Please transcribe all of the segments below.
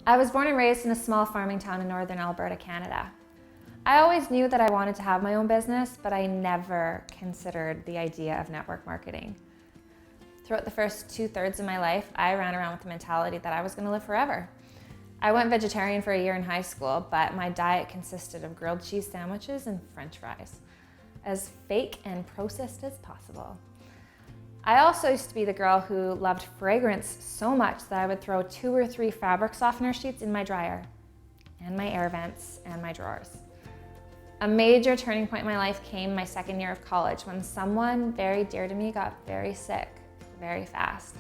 I was born and raised in a small farming town in northern Alberta, Canada. I always knew that I wanted to have my own business, but I never considered the idea of network marketing. Throughout the first 2/3 of my life, I ran around with the mentality that I was going to live forever. I went vegetarian for a year in high school, but my diet consisted of grilled cheese sandwiches and French fries, as fake and processed as possible. I also used to be the girl who loved fragrance so much that I would throw 2 or 3 fabric softener sheets in my dryer, and my air vents, and my drawers. A major turning point in my life came my second year of college when someone very dear to me got very sick, very fast.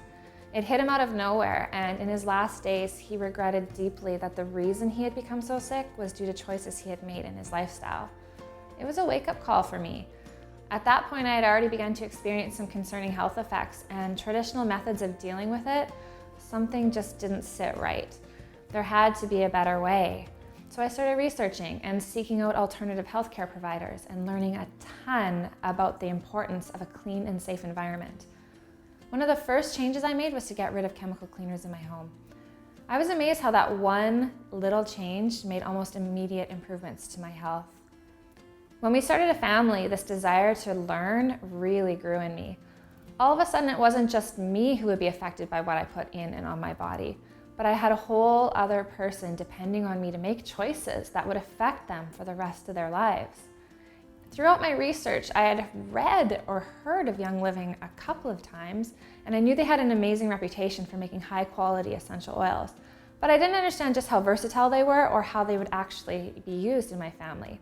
It hit him out of nowhere, and in his last days, he regretted deeply that the reason he had become so sick was due to choices he had made in his lifestyle. It was a wake-up call for me. At that point, I had already begun to experience some concerning health effects, and traditional methods of dealing with it, something just didn't sit right. There had to be a better way. So I started researching and seeking out alternative healthcare providers and learning a ton about the importance of a clean and safe environment. One of the first changes I made was to get rid of chemical cleaners in my home. I was amazed how that one little change made almost immediate improvements to my health. When we started a family, this desire to learn really grew in me. All of a sudden, it wasn't just me who would be affected by what I put in and on my body, but I had a whole other person depending on me to make choices that would affect them for the rest of their lives. Throughout my research, I had read or heard of Young Living a couple of times, and I knew they had an amazing reputation for making high-quality essential oils, but I didn't understand just how versatile they were or how they would actually be used in my family.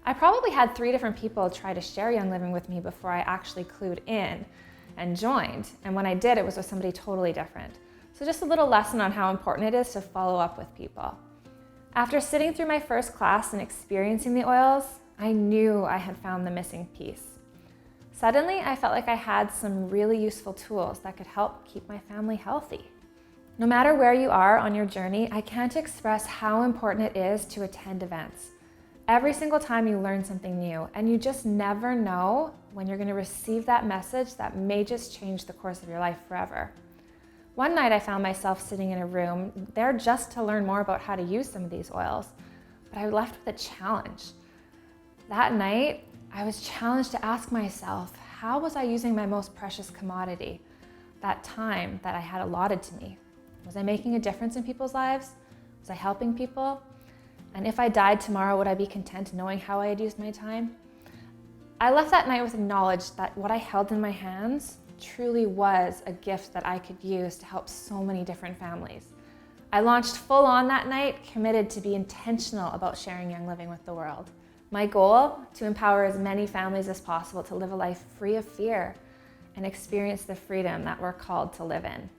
I probably had 3 different people try to share Young Living with me before I actually clued in and joined, and when I did, it was with somebody totally different. So just a little lesson on how important it is to follow up with people. After sitting through my first class and experiencing the oils, I knew I had found the missing piece. Suddenly, I felt like I had some really useful tools that could help keep my family healthy. No matter where you are on your journey, I can't express how important it is to attend events. Every single time you learn something new, and you just never know when you're going to receive that message that may just change the course of your life forever. One night I found myself sitting in a room there just to learn more about how to use some of these oils, but I was left with a challenge. That night, I was challenged to ask myself, how was I using my most precious commodity, that time that I had allotted to me? Was I making a difference in people's lives? Was I helping people? And if I died tomorrow, would I be content knowing how I had used my time? I left that night with the knowledge that what I held in my hands truly was a gift that I could use to help so many different families. I launched full on that night, committed to be intentional about sharing Young Living with the world. My goal, to empower as many families as possible to live a life free of fear and experience the freedom that we're called to live in.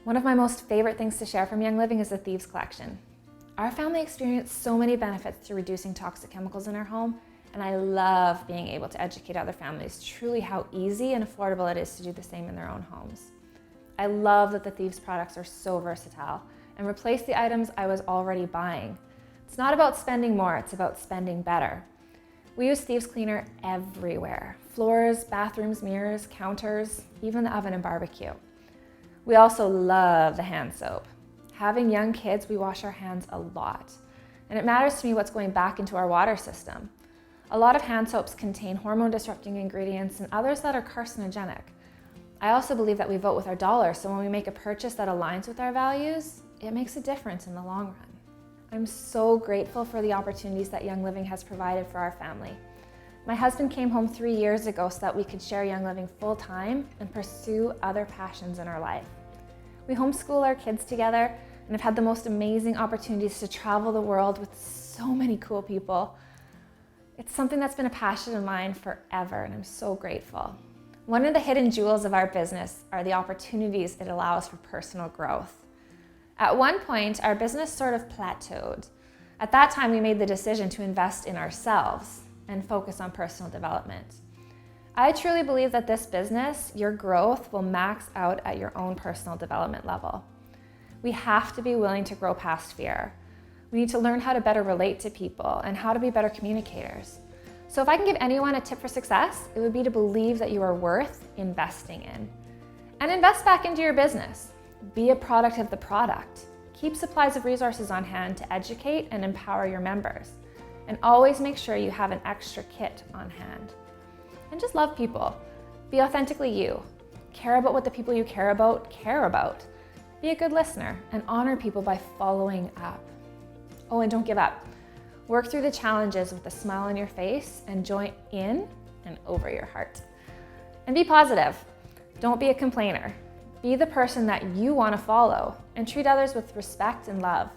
One of my most favorite things to share from Young Living is the Thieves Collection. Our family experienced so many benefits through reducing toxic chemicals in our home, and I love being able to educate other families truly how easy and affordable it is to do the same in their own homes. I love that the Thieves products are so versatile and replace the items I was already buying. It's not about spending more, it's about spending better. We use Thieves Cleaner everywhere. Floors, bathrooms, mirrors, counters, even the oven and barbecue. We also love the hand soap. Having young kids, we wash our hands a lot. And it matters to me what's going back into our water system. A lot of hand soaps contain hormone-disrupting ingredients and others that are carcinogenic. I also believe that we vote with our dollars, so when we make a purchase that aligns with our values, it makes a difference in the long run. I'm so grateful for the opportunities that Young Living has provided for our family. My husband came home 3 years ago so that we could share Young Living full-time and pursue other passions in our life. We homeschool our kids together and have had the most amazing opportunities to travel the world with so many cool people. It's something that's been a passion of mine forever, and I'm so grateful. One of the hidden jewels of our business are the opportunities it allows for personal growth. At one point, our business sort of plateaued. At that time, we made the decision to invest in ourselves and focus on personal development. I truly believe that this business, your growth, will max out at your own personal development level. We have to be willing to grow past fear. We need to learn how to better relate to people and how to be better communicators. So if I can give anyone a tip for success, it would be to believe that you are worth investing in. And invest back into your business. Be a product of the product. Keep supplies of resources on hand to educate and empower your members. And always make sure you have an extra kit on hand. And just love people. Be authentically you. Care about what the people you care about care about. Be a good listener and honor people by following up. Oh, and don't give up. Work through the challenges with a smile on your face and joy in and over your heart. And be positive. Don't be a complainer. Be the person that you want to follow and treat others with respect and love.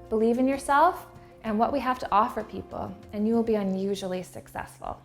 Believe in yourself and what we have to offer people, and you will be unusually successful.